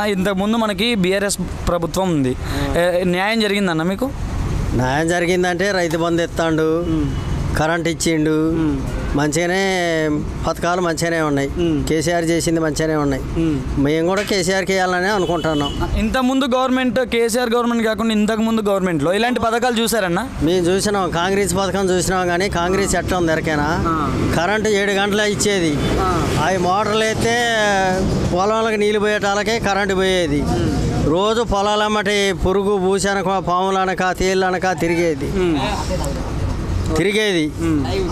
ఇంతకుముందు మనకి బీఆర్ఎస్ ప్రభుత్వం ఉంది. న్యాయం జరిగిందన్న మీకు? న్యాయం జరిగిందంటే రైతు బంధు ఎత్తాడు, కరెంట్ ఇచ్చిండు, మంచిగానే పథకాలు మంచిగానే ఉన్నాయి. కేసీఆర్ చేసింది మంచిగానే ఉన్నాయి. మేము కూడా కేసీఆర్కి వేయాలని అనుకుంటున్నాం. ఇంతకుముందు గవర్నమెంట్, కేసీఆర్ గవర్నమెంట్ కాకుండా ఇంతకుముందు గవర్నమెంట్లో ఇలాంటి పథకాలు చూసారన్నా? మేము చూసినాం, కాంగ్రెస్ పథకం చూసినాం. కానీ కాంగ్రెస్ ఎట్లా ఉంది ఎరకేనా, కరెంటు 7 గంటలు ఇచ్చేది. అవి మోటార్లు అయితే పొలాలకు నీళ్ళు పోయేటాలకే కరెంటు పోయేది. రోజు పొలాలమ్మటి పురుగు భూసనక, పాములనక, తేళ్ళనక తిరిగేది.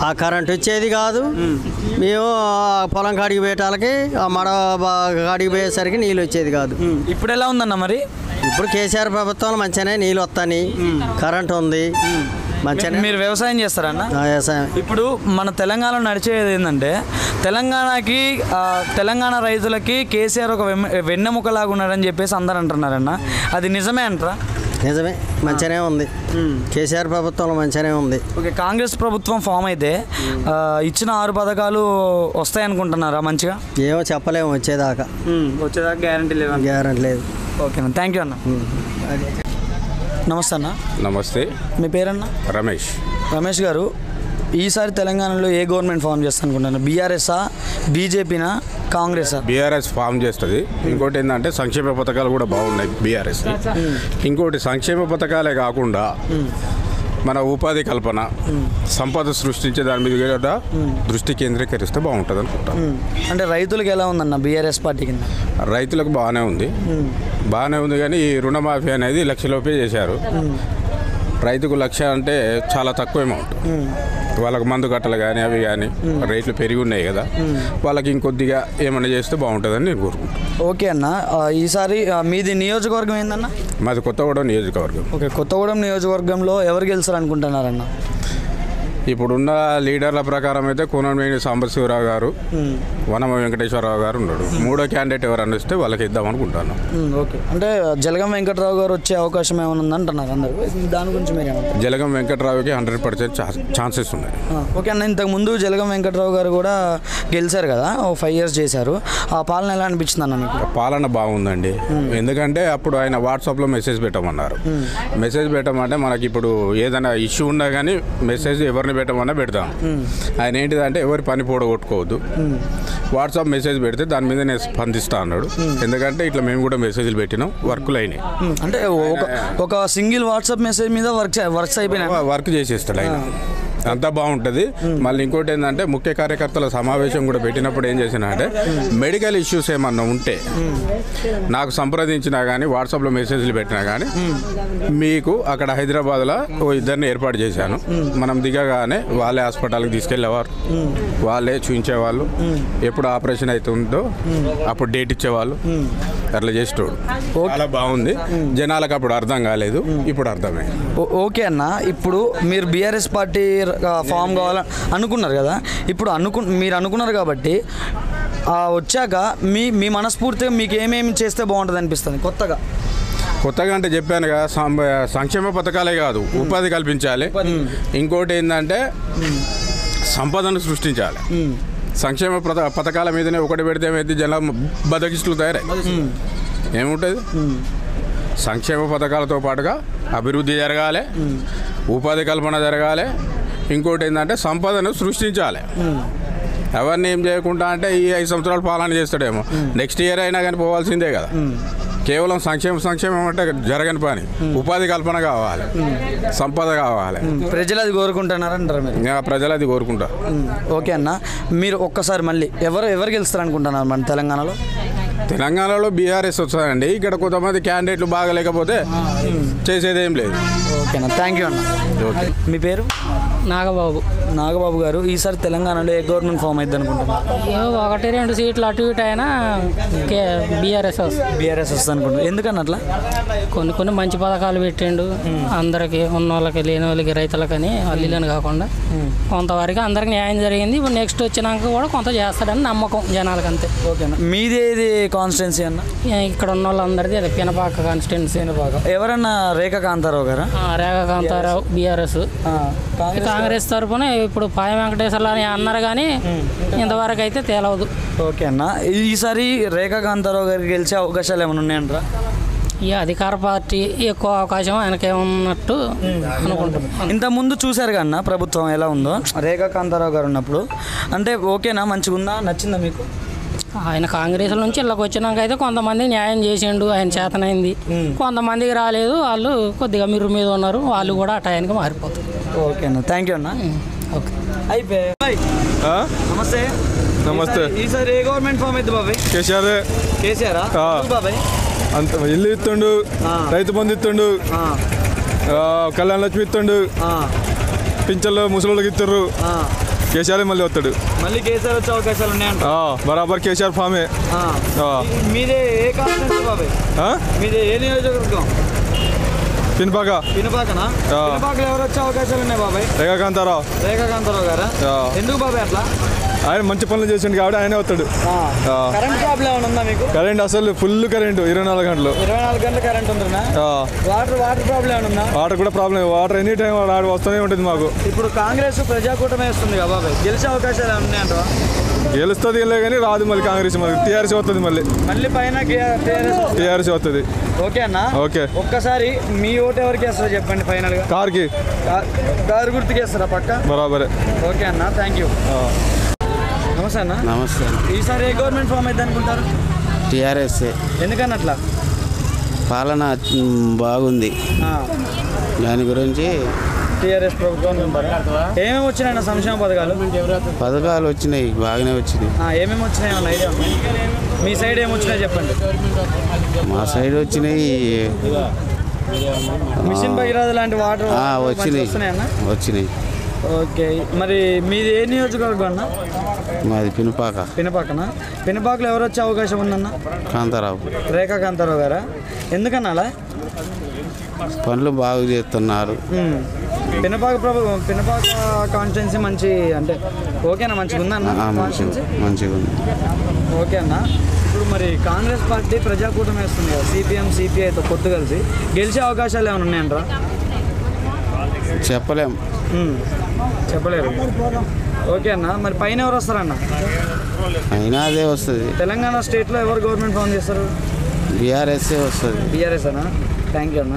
ఆ కరెంట్ వచ్చేది కాదు. మేము పొలం కాడికి పోయేటాలకి, ఆ మడ కాడికి పోయేసరికి నీళ్ళు వచ్చేది కాదు. ఇప్పుడు ఎలా ఉందన్న మరి? ఇప్పుడు కేసీఆర్ ప్రభుత్వంలో మంచిగానే నీళ్ళు వస్తాయి, కరెంట్ ఉంది మంచిగా. మీరు వ్యవసాయం చేస్తారన్న? వ్యవసాయం. ఇప్పుడు మన తెలంగాణలో నడిచేది ఏంటంటే, తెలంగాణ రైతులకి కేసీఆర్ ఒక వెన్నెముకలాగా ఉన్నాడని చెప్పేసి అందరు అంటున్నారన్న. అది నిజమే అంటారా? నిజమే, మంచిగానే ఉంది. కేసీఆర్ ప్రభుత్వంలో మంచిగానే ఉంది. ఓకే, కాంగ్రెస్ ప్రభుత్వం ఫామ్ అయితే ఇచ్చిన 6 పథకాలు వస్తాయనుకుంటున్నారా మంచిగా? ఏమో చెప్పలేము, వచ్చేదాకా గ్యారంటీ లేదు. ఓకేనా, థ్యాంక్ యూ అన్న. నమస్తే అన్న. నమస్తే. మీ పేరన్న? రమేష్ గారు, ఈసారి తెలంగాణలో ఏ గవర్నమెంట్ ఫామ్ చేస్తా అనుకుంటున్నారు? బీఆర్ఎస్ఆ, బీజేపీనా, కాంగ్రెసా? బీఆర్ఎస్ ఫామ్ చేస్తుంది. ఇంకోటి ఏంటంటే సంక్షేమ పథకాలు కూడా బాగున్నాయి బీఆర్ఎస్. ఇంకోటి సంక్షేమ పథకాలే కాకుండా మన ఉపాధి కల్పన, సంపద సృష్టించే దాని మీద కూడా దృష్టి కేంద్రీకరిస్తే బాగుంటుంది అనుకుంటాను. అంటే రైతులకు ఎలా ఉందన్న బీఆర్ఎస్ పార్టీ కింద? రైతులకు బాగానే ఉంది కానీ ఈ రుణమాఫీ అనేది 1 లక్షలోపే చేశారు. రైతుకు 1 లక్ష అంటే చాలా తక్కువ అమౌంట్. వాళ్ళకి మందు కట్టలు కానీ అవి కానీ రేట్లు పెరిగి ఉన్నాయి కదా, వాళ్ళకి ఇంకొద్దిగా ఏమైనా చేస్తే బాగుంటుందని నేను కోరుకుంటాను. ఓకే అన్న, ఈసారి మీది నియోజకవర్గం ఏందన్న? మాది కొత్తగూడెం నియోజకవర్గం. ఓకే, కొత్తగూడెం నియోజకవర్గంలో ఎవరు గెలుస్తారు అనుకుంటున్నారన్న? ఇప్పుడున్న లీడర్ల ప్రకారం అయితే కూనంనేని సాంబశివరావు గారు, వనమ వెంకటేశ్వరరావు గారు ఉన్నాడు. 3వ క్యాండిడేట్ ఎవరన్నా వస్తే వాళ్ళకి ఇద్దాం అనుకుంటాను. ఓకే, అంటే జలగం వెంకటరావు గారు వచ్చే అవకాశం ఏమైనా ఉందంటున్నారు అందరూ, దాని గురించి మీరు ఏమంటారు? జలగం వెంకటరావుకి 100% ఛాన్సెస్ ఉన్నాయి. ఓకే అన్న, ఇంతకుముందు జలగం వెంకటరావు గారు కూడా గెలిచారు కదా, 5 years చేశారు. ఆ పాలన ఎలా అనిపించింది అన్న మీకు? పాలన బాగుందండి. ఎందుకంటే అప్పుడు ఆయన వాట్సాప్లో మెసేజ్ పెట్టమన్నారు. మెసేజ్ పెట్టమంటే మనకి ఇప్పుడు ఏదైనా ఇష్యూ ఉన్నా కానీ మెసేజ్ ఎవరిని పెట్టమన్నా పెడతాం. ఆయన ఏంటిదంటే ఎవరి పని పోడగొట్టుకోవద్దు, వాట్సాప్ మెసేజ్ పెడితే దాని మీద నేను స్పందిస్తా అన్నాడు. ఎందుకంటే ఇట్లా మేము కూడా మెసేజ్లు పెట్టినాం, వర్క్లు అయినాయి. అంటే ఒక సింగిల్ వాట్సాప్ మెసేజ్ మీద వర్క్స్ అయిపోయినా వర్క్ చేసేస్తాడు ఆయన. అంతా బాగుంటుంది. మళ్ళీ ఇంకోటి ఏంటంటే ముఖ్య కార్యకర్తల సమావేశం కూడా పెట్టినప్పుడు ఏం చేసినా అంటే, మెడికల్ ఇష్యూస్ ఏమన్నా ఉంటే నాకు సంప్రదించినా కానీ, వాట్సాప్లో మెసేజ్లు పెట్టినా కానీ మీకు అక్కడ హైదరాబాద్లో 2 ఏర్పాటు చేశాను. మనం దిగగానే వాళ్ళే హాస్పిటల్కి తీసుకెళ్ళేవారు, వాళ్ళే చూపించేవాళ్ళు, ఎప్పుడు ఆపరేషన్ అవుతుందో అప్పుడు డేట్ ఇచ్చేవాళ్ళు. అట్లా చేసేటోడు. చాలా బాగుంది. జనాలకు అప్పుడు అర్థం కాలేదు, ఇప్పుడు అర్థమైంది. ఓకే అన్న, ఇప్పుడు మీరు బీఆర్ఎస్ పార్టీ ఫామ్ కావాలని అనుకున్నారు కదా, ఇప్పుడు మీరు అనుకున్నారు కాబట్టి వచ్చాక మీ మనస్ఫూర్తిగా మీకు ఏమేమి చేస్తే బాగుంటుంది అనిపిస్తుంది? కొత్తగా అంటే చెప్పాను కదా, సంక్షేమ పథకాలే కాదు, ఉపాధి కల్పించాలి. ఇంకోటి ఏంటంటే సంపదను సృష్టించాలి. సంక్షేమ పథకాల మీదనే ఒకటి పెడితే ఏమైతే జనం బద్దకిస్తులు తయారై ఏముంటుంది. సంక్షేమ పథకాలతో పాటుగా అభివృద్ధి జరగాలి, ఉపాధి కల్పన జరగాలి. ఇంకోటి ఏంటంటే సంపదను సృష్టించాలి. ఎవరిని ఏం చేయకుండా అంటే ఈ 5 సంవత్సరాలు పాలన చేస్తాడేమో, నెక్స్ట్ ఇయర్ అయినా కానీ పోవాల్సిందే కదా. కేవలం సంక్షేమం అంటే జరగని పని. ఉపాధి కల్పన కావాలి, సంపద కావాలి. ప్రజలు అది కోరుకుంటున్నారంటారు మీరు? ప్రజలు అది కోరుకుంటారు. ఓకే అన్న, మీరు ఒక్కసారి మళ్ళీ ఎవరు గెలుస్తారు అనుకుంటున్నారు మన తెలంగాణలో? బీఆర్ఎస్ వస్తుందండి. ఇక్కడ కొంతమంది క్యాండిడేట్లు బాగా లేకపోతే చేసేదేం లేదు. ఓకేనా, థ్యాంక్ యూ అన్న. ఓకే, మీ పేరు? నాగబాబు గారు, ఈసారి తెలంగాణలో ఏ గవర్నమెంట్ ఫామ్ అయింది అనుకుంటున్నారు? 1-2 సీట్లు అటు ఇటు అయినా బీఆర్ఎస్ వస్తుంది అనుకుంటున్నారు. ఎందుకన్నా అట్లా? కొన్ని మంచి పథకాలు పెట్టిండు అందరికి, ఉన్న వాళ్ళకి, లేని వాళ్ళకి, రైతులకని అల్లీలని కాకుండా కొంతవరకు అందరికి న్యాయం జరిగింది. ఇప్పుడు నెక్స్ట్ వచ్చినాక కూడా కొంత చేస్తాడని నమ్మకం జనాలకు, అంతే. ఓకేనా, మీది ఏది కాన్స్టిట్యున్సీ అన్న? ఇక్కడ ఉన్న వాళ్ళందరిది అదే పినపాక కాన్స్టిట్యున్సీ. ఎవరన్నా రేఖా కాంతారావు గారా? రేఖా కాంతారావు బీఆర్ఎస్. కాంగ్రెస్ తరఫున ఇప్పుడు పాయ వెంకటేశ్వర్లు అని అన్నారు కానీ ఇంతవరకు అయితే తేలవదు. ఓకే అన్న, ఈసారి రేఖా కాంతారావు గారికి గెలిచే అవకాశాలు ఏమైనా ఉన్నాయంటారా? ఈ అధికార పార్టీ ఎక్కువ అవకాశం ఆయనకేమన్నట్టు అనుకుంటున్నాం. ఇంతకుముందు చూశారు కన్నా ప్రభుత్వం ఎలా ఉందో రేఖా కాంతారావు గారు ఉన్నప్పుడు, అంటే ఓకేనా, మంచిగా ఉందా, నచ్చిందా మీకు? ఆయన కాంగ్రెస్ నుంచి ఇళ్ళకి వచ్చినాక అయితే కొంతమంది న్యాయం చేసిండు, ఆయన చేతనైంది. కొంతమందికి రాలేదు, వాళ్ళు కొద్దిగా మిర్రు మీద ఉన్నారు, వాళ్ళు కూడా ఆ టైంకి మారిపోతారు. ఓకే అన్న, థ్యాంక్ యూ అన్న. ఓకే. అయిపోయి నమస్తే. నమస్తే. ఈసారి ఏ గవర్నమెంట్ ఫామ్ అయితే బాబాయ్? కేసీఆర్. కేసీఆర్ బాబాయ్? అంత ఇల్లు ఇస్తుండు, రైతు బంధు ఇస్తుండు, కళ్యాణ లక్ష్మి ఇస్తుండు, పింఛన్లు ముసలికి ఇస్తారు. కేసీఆర్ మళ్ళీ వస్తాడు. మళ్ళీ కేసీఆర్ వచ్చే అవకాశాలు ఉన్నాయంట. బరాబర్ కేసీఆర్ ఫామే. మీదే ఏ కాన్స్టిట్యూన్సీ బాబాయ్? మీదే ఏ నియోజకవర్గం? పినపాక. పినపాకనా? పినపాకలో ఎవరు వచ్చే అవకాశాలు ఉన్నాయి బాబాయ్? రేఖా కాంతారావు. రేఖా కాంతారావు గారా? ఎందుకు బాబాయ్ అట్లా? ఆయన మంచి పనులు చేసిండు కాబట్టి ఆయనే వస్తాడు. కరెంట్ ప్రాబ్లం ఏమైనా ఉందా మీకు? కరెంట్ అసలు ఫుల్ కరెంట్ 24 గంటలు. 24 గంటలు కరెంట్ ఉంటుందా? వాటర్ ప్రాబ్లం ఏమైనా ఉందా? వాటర్ కూడా ప్రాబ్లం. వాటర్ ఎనీ టైం వస్తూనే ఉంటుంది మాకు. ఇప్పుడు కాంగ్రెస్ ప్రజాకూటమి వేస్తుంది కదా బాబాయ్, గెలిచే అవకాశాలు ఏమైనా ఉన్నాయంట? గెలుస్తుంది వెళ్ళే కానీ రాదు మళ్ళీ కాంగ్రెస్. మళ్ళీ టీఆర్ఎస్ వస్తుంది. మళ్ళీ పైన టీఆర్ఎస్ వస్తుంది. ఓకే అన్న. ఓకే. ఒక్కసారి మీ ఓటు ఎవరికి వేస్తారో చెప్పండి ఫైనల్ గా. కార్కి. కారు గుర్తుకి వేస్తారా పక్క? బరాబరే. ఓకే అన్న, థ్యాంక్ యూ. నమస్తే అన్న. నమస్తే. ఈసారి ఏ గవర్నమెంట్ ఫామ్ అయితే అనుకుంటారు? టీఆర్ఎస్. ఎందుకన్నా అట్లా? పాలన బాగుంది, దాని గురించి టీఆర్ఎస్ ప్రభుత్వం ఉంటారు. ఏమేమి వచ్చినాయన్న సంక్షేమ పథకాలు వచ్చినాయి, బాగానే వచ్చినాయి. ఏమేమి వచ్చినాయి అన్న ఐడియా ఉంది? మీ సైడ్ ఏమొచ్చినాయి చెప్పండి. మా సైడ్ వచ్చినాయి, మిషన్ భగీరథ లాంటి వాటర్ వచ్చినాయి. ఓకే, మరి మీది ఏ నియోజకవర్గం అన్న? మాది పినపాక. పినపాకనా? పినపాకలో ఎవరు వచ్చే అవకాశం ఉందన్న? కాంతారావు. రేఖా కాంతారావు గారా? ఎందుకన్నా అలా? పనులు బాగా చేస్తున్నారు. పినపాక కాన్స్టిట్యున్సీ మంచి, అంటే ఓకేనా, మంచిగా ఉందన్న కాన్స్టిట్యున్సీ? మంచిగా ఉంది. ఓకే అన్న. ఇప్పుడు మరి కాంగ్రెస్ పార్టీ ప్రజాకూటమి వేస్తుంది కదా, సిపిఎం సిపిఐతో పొత్తు కలిసి, గెలిచే అవకాశాలు ఏమైనా ఉన్నాయంటారా? చెప్పలేరు. ఓకే అన్న, మరి పైన ఎవరు వస్తారన్న? అయినా అదే వస్తుంది. తెలంగాణ స్టేట్లో ఎవరు గవర్నమెంట్ ఫామ్ చేస్తారు? బీఆర్ఎస్ఏ వస్తుంది. బీఆర్ఎస్ అన్న, థ్యాంక్ యూ అన్న.